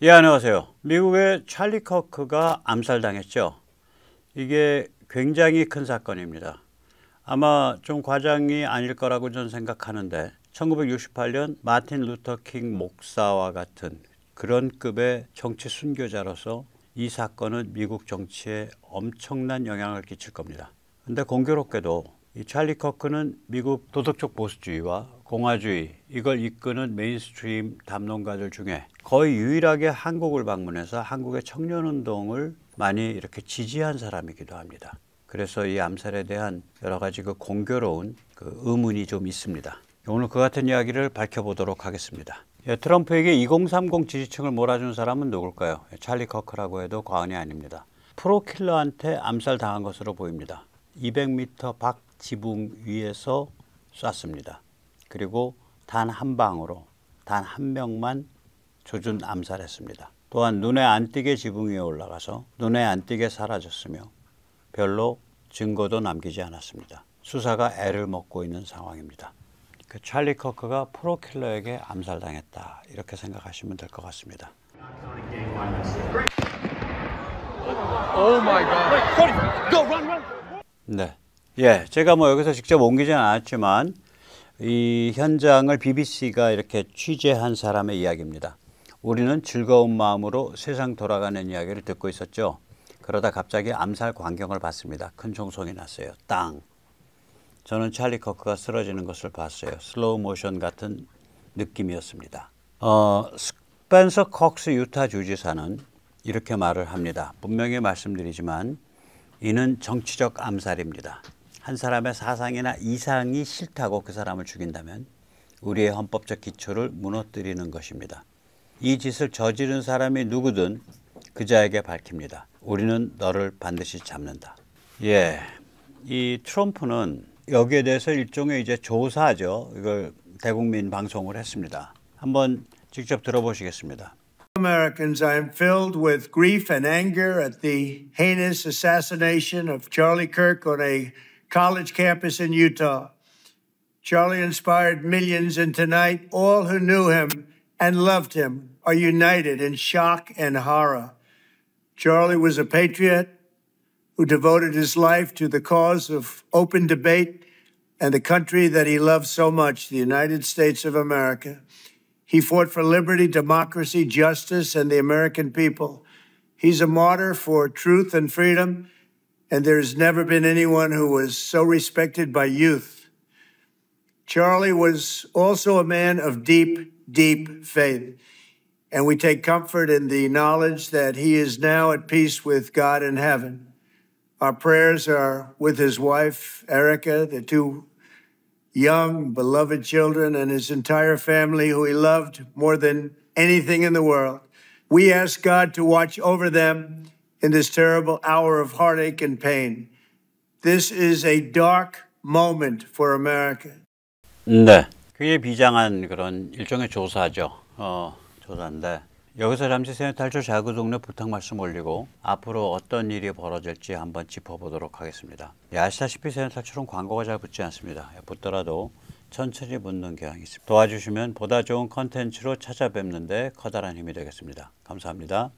예, 안녕하세요. 미국의 찰리 커크가 암살당했죠. 이게 굉장히 큰 사건입니다. 아마 좀 과장이 아닐 거라고 저는 생각하는데 1968년 마틴 루터 킹 목사와 같은 그런 급의 정치 순교자로서 이 사건은 미국 정치에 엄청난 영향을 끼칠 겁니다. 근데 공교롭게도 이 찰리 커크는 미국 도덕적 보수주의와 공화주의 이걸 이끄는 메인스트림 담론가들 중에 거의 유일하게 한국을 방문해서 한국의 청년운동을 많이 이렇게 지지한 사람이기도 합니다. 그래서 이 암살에 대한 여러 가지 공교로운 의문이 좀 있습니다. 오늘 그 같은 이야기를 밝혀보도록 하겠습니다. 트럼프에게 2030 지지층을 몰아준 사람은 누굴까요? 찰리 커크라고 해도 과언이 아닙니다. 프로킬러한테 암살당한 것으로 보입니다. 200m 밖 지붕 위에서 쐈습니다. 그리고 단 한 방으로 단 한 명만 조준 암살했습니다. 또한 눈에 안 띄게 지붕 위에 올라가서 눈에 안 띄게 사라졌으며 별로 증거도 남기지 않았습니다. 수사가 애를 먹고 있는 상황입니다. 찰리 커크가 프로킬러에게 암살당했다 이렇게 생각하시면 될 것 같습니다. 네, 제가 여기서 직접 옮기지는 않았지만 이 현장을 BBC가 이렇게 취재한 사람의 이야기입니다. 우리는 즐거운 마음으로 세상 돌아가는 이야기를 듣고 있었죠. 그러다 갑자기 암살 광경을 봤습니다. 큰 총성이 났어요. 땅. 저는 찰리 커크가 쓰러지는 것을 봤어요. 슬로우 모션 같은 느낌이었습니다. 스펜서 콕스 유타 주지사는 이렇게 말을 합니다. 분명히 말씀드리지만 이는 정치적 암살입니다. 한 사람의 사상이나 이상이 싫다고 그 사람을 죽인다면 우리의 헌법적 기초를 무너뜨리는 것입니다. 이 짓을 저지른 사람이 누구든 그자에게 밝힙니다. 우리는 너를 반드시 잡는다. 이 트럼프는 여기에 대해서 일종의 이제 조사죠. 이걸 대국민 방송을 했습니다. 한번 직접 들어보시겠습니다. Americans, I am filled with grief and anger at the heinous assassination of Charlie Kirk on a college campus in Utah. Charlie inspired millions, and tonight all who knew him and loved him are united in shock and horror. Charlie was a patriot who devoted his life to the cause of open debate and the country that he loved so much, the United States of America. He fought for liberty, democracy, justice, and the American people. He's a martyr for truth and freedom, and there's never been anyone who was so respected by youth. Charlie was also a man of deep, deep faith, and we take comfort in the knowledge that he is now at peace with God in heaven. Our prayers are with his wife, Erica, the two young, beloved children, and his entire family who he loved more than anything in the world. We ask God to watch over them in this terrible hour of heartache and pain. This is a dark moment for America. 네, 그게 비장한 그런 일종의 조사죠. 조사인데 여기서 잠시 세네탈출 자구 동네 부탁 말씀 올리고 앞으로 어떤 일이 벌어질지 한번 짚어보도록 하겠습니다. 아시다시피 세네탈출은 광고가 잘 붙지 않습니다. 붙더라도 천천히 붙는 경향이 있습니다. 도와주시면 보다 좋은 컨텐츠로 찾아뵙는데 커다란 힘이 되겠습니다. 감사합니다.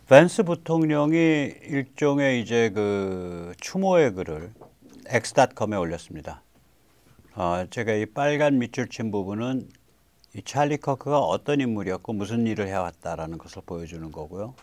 밴스 부통령이 일종의 이제 추모의 글을 X.com에 올렸습니다. 제가 이 빨간 밑줄 친 부분은 이 찰리 커크가 어떤 인물이었고 무슨 일을 해왔다라는 것을 보여주는 거고요.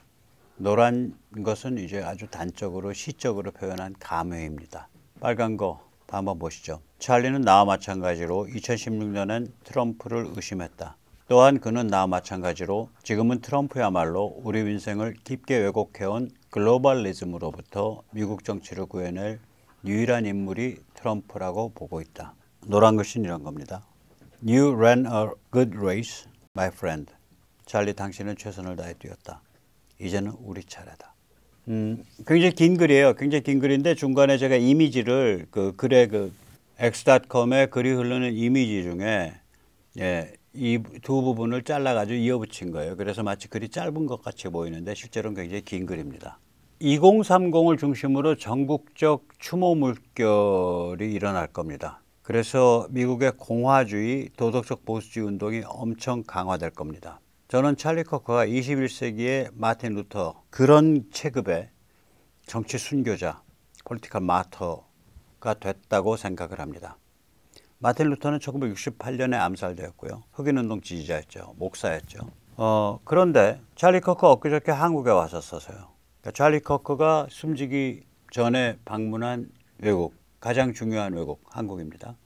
노란 것은 이제 아주 단적으로 시적으로 표현한 감회입니다. 빨간 거 한번 보시죠. 찰리는 나와 마찬가지로 2016년엔 트럼프를 의심했다. 또한 그는 나와 마찬가지로 지금은 트럼프야말로 우리 인생을 깊게 왜곡해온 글로벌리즘으로부터 미국 정치를 구해낼 유일한 인물이 트럼프라고 보고 있다. 노란 글씨는 이런 겁니다. You ran a good race, my friend. 찰리, 당신은 최선을 다해 뛰었다. 이제는 우리 차례다. 굉장히 긴 글이에요. 굉장히 긴 글인데 중간에 제가 이미지를 글의 X.com에 글이 흐르는 이미지 중에 이 두 부분을 잘라가지고 이어붙인 거예요. 그래서 마치 글이 짧은 것 같이 보이는데 실제로는 굉장히 긴 글입니다. 2030을 중심으로 전국적 추모 물결이 일어날 겁니다. 그래서 미국의 공화주의, 도덕적 보수주의 운동이 엄청 강화될 겁니다. 저는 찰리 커커가 21세기의 마틴 루터 그런 체급의 정치 순교자, 폴리티컬 마터가 됐다고 생각을 합니다. 마틴 루터는 1968년에 암살되었고요. 흑인운동 지지자였죠. 목사였죠. 그런데 찰리 커커 엊그저께 한국에 왔었어요. 그러니까 찰리 커커가 숨지기 전에 방문한 외국, 가장 중요한 외국, 한국입니다.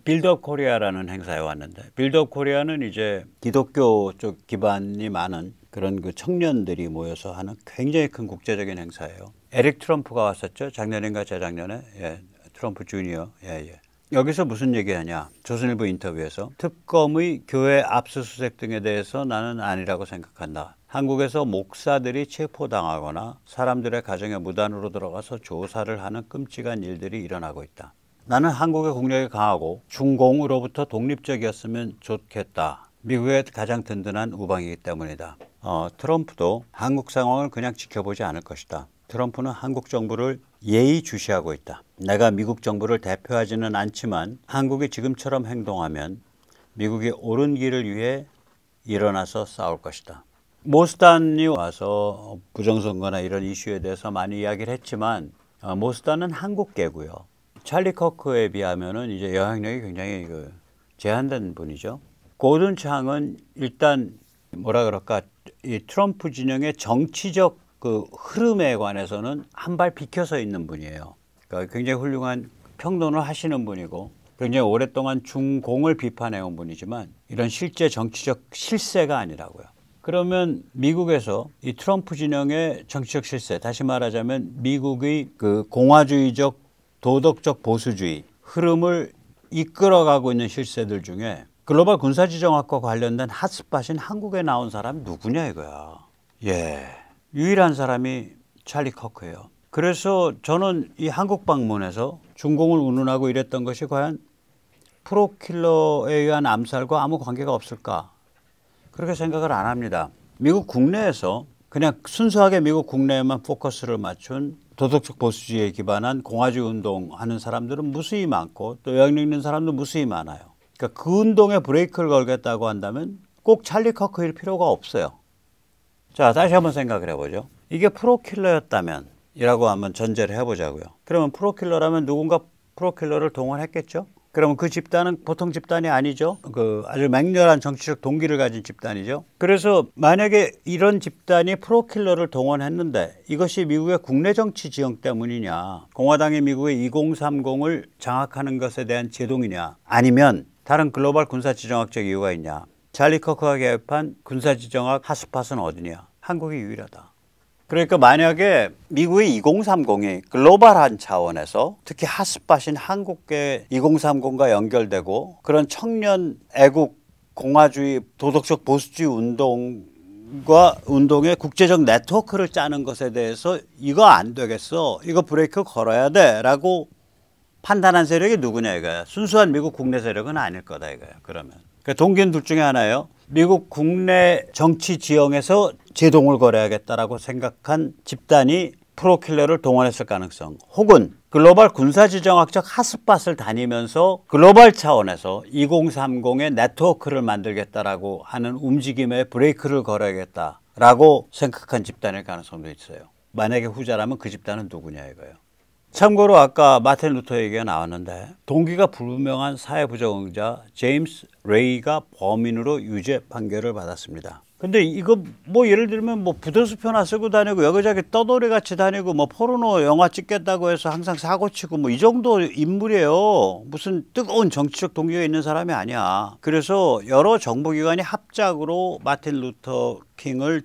빌드업 코리아라는 행사에 왔는데, 빌드업 코리아는 이제 기독교 쪽 기반이 많은 그런 그 청년들이 모여서 하는 굉장히 큰 국제적인 행사예요. 에릭 트럼프가 왔었죠. 작년인가 재작년에. 예, 트럼프 주니어. 예. 여기서 무슨 얘기하냐. 조선일보 인터뷰에서 특검의 교회 압수수색 등에 대해서 나는 아니라고 생각한다. 한국에서 목사들이 체포당하거나 사람들의 가정에 무단으로 들어가서 조사를 하는 끔찍한 일들이 일어나고 있다. 나는 한국의 국력이 강하고 중공으로부터 독립적이었으면 좋겠다. 미국의 가장 든든한 우방이기 때문이다. 트럼프도 한국 상황을 그냥 지켜보지 않을 것이다. 트럼프는 한국 정부를 예의주시하고 있다. 내가 미국 정부를 대표하지는 않지만 한국이 지금처럼 행동하면 미국이 옳은 길을 위해 일어나서 싸울 것이다. 모스단이 와서 부정선거나 이런 이슈에 대해서 많이 이야기를 했지만 모스단은 한국계고요. 찰리 커크에 비하면은 이제 영향력이 굉장히 제한된 분이죠. 고든 창은 일단 뭐라 그럴까, 이 트럼프 진영의 정치적 그 흐름에 관해서는 한 발 비켜서 있는 분이에요. 그러니까 굉장히 훌륭한 평론을 하시는 분이고 굉장히 오랫동안 중공을 비판해온 분이지만 이런 실제 정치적 실세가 아니라고요. 그러면 미국에서 이 트럼프 진영의 정치적 실세, 다시 말하자면 미국의 그 공화주의적 도덕적 보수주의 흐름을 이끌어가고 있는 실세들 중에 글로벌 군사지정학과 관련된 핫스팟인 한국에 나온 사람이 누구냐 이거야. 예, 유일한 사람이 찰리 커크예요. 그래서 저는 이 한국 방문에서 중공을 운운하고 이랬던 것이 과연 프로킬러에 의한 암살과 아무 관계가 없을까? 그렇게 생각을 안 합니다. 미국 국내에서 그냥 순수하게 미국 국내에만 포커스를 맞춘 도덕적 보수주의에 기반한 공화주의 운동하는 사람들은 무수히 많고 또 영향력 있는 사람도 무수히 많아요. 그러니까 그 운동에 브레이크를 걸겠다고 한다면 꼭 찰리 커크일 필요가 없어요. 자, 다시 한번 생각을 해보죠. 이게 프로킬러였다면 이라고 한번 전제를 해보자고요. 그러면 프로킬러라면 누군가 프로킬러를 동원했겠죠? 그러면 그 집단은 보통 집단이 아니죠. 그 아주 맹렬한 정치적 동기를 가진 집단이죠. 그래서 만약에 이런 집단이 프로킬러를 동원했는데 이것이 미국의 국내 정치 지형 때문이냐, 공화당이 미국의 2030을 장악하는 것에 대한 제동이냐, 아니면 다른 글로벌 군사지정학적 이유가 있냐. 찰리 커크가 개입한 군사지정학 핫스팟은 어디냐? 한국이 유일하다. 그러니까 만약에 미국의 2030이 글로벌한 차원에서 특히 핫스팟인 한국의 2030과 연결되고 그런 청년 애국 공화주의 도덕적 보수주의 운동의 국제적 네트워크를 짜는 것에 대해서 이거 안 되겠어, 이거 브레이크 걸어야 돼 라고 판단한 세력이 누구냐 이거야. 순수한 미국 국내 세력은 아닐 거다 이거야. 그러면 그러니까 동기는 둘 중에 하나예요. 미국 국내 정치 지형에서 제동을 걸어야겠다라고 생각한 집단이 프로킬러를 동원했을 가능성, 혹은 글로벌 군사지정학적 핫스팟을 다니면서 글로벌 차원에서 2030의 네트워크를 만들겠다라고 하는 움직임에 브레이크를 걸어야겠다라고 생각한 집단일 가능성도 있어요. 만약에 후자라면 그 집단은 누구냐 이거예요. 참고로 아까 마틴 루터 얘기가 나왔는데 동기가 불분명한 사회부적응자 제임스 레이가 범인으로 유죄 판결을 받았습니다. 근데 이거 뭐 예를 들면 뭐 부도수표나 쓰고 다니고 여기저기 떠돌이 같이 다니고 뭐 포르노 영화 찍겠다고 해서 항상 사고치고 뭐 이 정도 인물이에요. 무슨 뜨거운 정치적 동기가 있는 사람이 아니야. 그래서 여러 정보기관이 합작으로 마틴 루터 킹을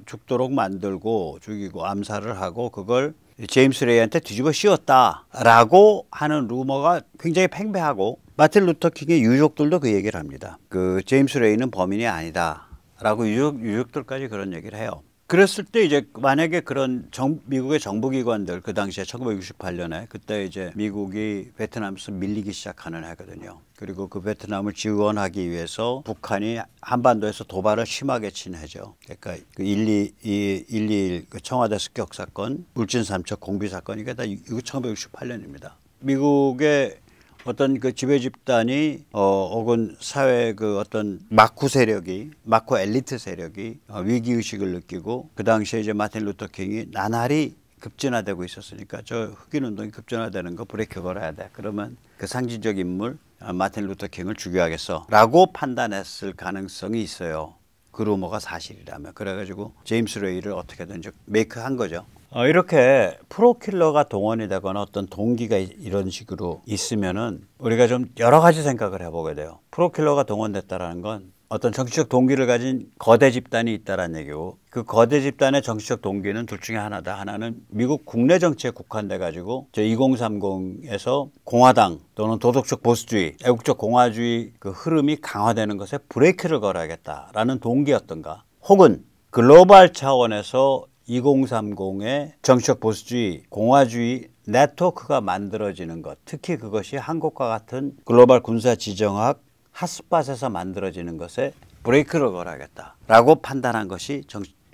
죽도록 만들고 죽이고 암살을 하고 그걸 제임스 레이한테 뒤집어 씌웠다라고 하는 루머가 굉장히 팽배하고 마틴 루터 킹의 유족들도 그 얘기를 합니다. 그 제임스 레이는 범인이 아니다라고 유족들까지 그런 얘기를 해요. 그랬을 때 이제 만약에 그런 미국의 정보기관들 그 당시에 1968년에 그때 이제 미국이 베트남에서 밀리기 시작하는 해거든요. 그리고 그 베트남을 지원하기 위해서 북한이 한반도에서 도발을 심하게 친 해죠. 그러니까 그 121 그 청와대 습격 사건, 울진 삼척 공비 사건, 이게 다 1968년입니다. 미국의 어떤 그 지배 집단이 혹은 사회 그 어떤 마쿠 세력이 마쿠 엘리트 세력이 위기 의식을 느끼고 그 당시에 이제 마틴 루터 킹이 나날이 급진화되고 있었으니까 저 흑인 운동이 급진화되는 거 브레이크 걸어야 돼. 그러면 그 상징적 인물 마틴 루터 킹을 죽여야겠어라고 판단했을 가능성이 있어요. 그 루머가 사실이라면. 그래가지고 제임스 레이를 어떻게든 메이크한 거죠. 이렇게 프로킬러가 동원이 되거나 어떤 동기가 이런 식으로 있으면은 우리가 좀 여러 가지 생각을 해보게 돼요. 프로킬러가 동원됐다라는 건 어떤 정치적 동기를 가진 거대 집단이 있다라는 얘기고, 그 거대 집단의 정치적 동기는 둘 중에 하나다. 하나는 미국 국내 정치에 국한돼 가지고 2030에서 공화당 또는 도덕적 보수주의, 애국적 공화주의 그 흐름이 강화되는 것에 브레이크를 걸어야겠다라는 동기였던가, 혹은 글로벌 차원에서 2030의 정치적 보수주의, 공화주의 네트워크가 만들어지는 것, 특히 그것이 한국과 같은 글로벌 군사 지정학 핫스팟에서 만들어지는 것에 브레이크를 걸어야겠다라고 판단한 것이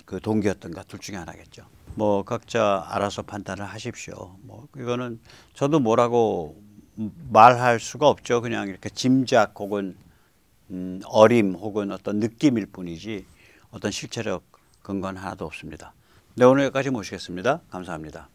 그 동기였던가 둘 중에 하나겠죠. 뭐 각자 알아서 판단을 하십시오. 뭐 이거는 저도 뭐라고 말할 수가 없죠. 그냥 이렇게 짐작 혹은 어림 혹은 어떤 느낌일 뿐이지 어떤 실체적 근거는 하나도 없습니다. 네, 오늘 여기까지 모시겠습니다. 감사합니다.